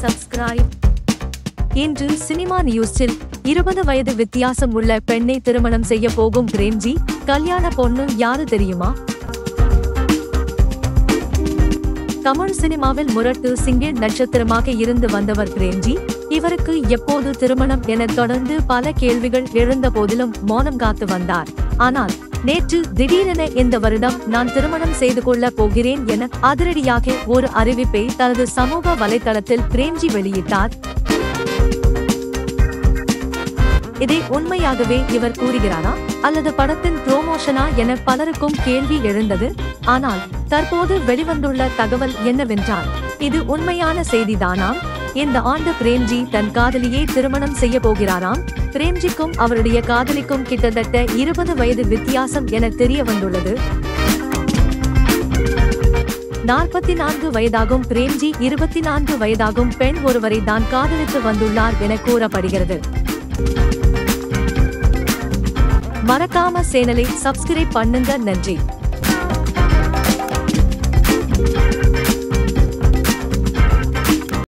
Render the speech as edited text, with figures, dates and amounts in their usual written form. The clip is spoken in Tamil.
சப்ஸ்கிரைப். இன்று சினிமா நியூஸில் 20 வயது வித்தியாசம் உள்ள பெண்ணை திருமணம் செய்ய போகும் பிரேம்ஜி. கல்யாண பொண்ணு யாரு தெரியுமா? தமிழ் சினிமாவில் முரட்டு சிங்கிள் நட்சத்திரமாக இருந்து வந்தவர் பிரேம்ஜி. இவருக்கு எப்போது திருமணம் என தொடர்ந்து பல கேள்விகள் எழுந்த போதிலும் மௌனம் காத்து வந்தார். ஆனால் நேற்று திடீரென இந்த வருடம் நான் திருமணம் செய்து கொள்ள போகிறேன் என அதிரடியாக ஒரு அறிவிப்பை தனது சமூக வலைதளத்தில் பிரேம்ஜி வெளியிட்டார். இதை உண்மையாகவே இவர் கூறுகிறாரா அல்லது படத்தின் ப்ரோமோஷனா என பலருக்கும் கேள்வி எழுந்தது. ஆனால் தற்போது வெளிவந்துள்ள தகவல் என்னவென்றால் இது உண்மையான செய்திதானாம். இந்த ஆண்டு பிரேம்ஜி தன் காதலியை திருமணம் செய்ய போகிறாராம். பிரேம்ஜிக்கும் அவருடைய காதலிக்கும் கிட்டத்தட்ட 20 வயது வித்தியாசம் என தெரிய வந்துள்ளது. 44 வயதாகும் பிரேம்ஜி 24 வயதாகும் பெண் ஒருவரை தான் காதலித்து வந்துள்ளார் என கூறப்படுகிறது. மறக்காம சேனலை சப்ஸ்கிரைப் பண்ணுங்க. நன்றி.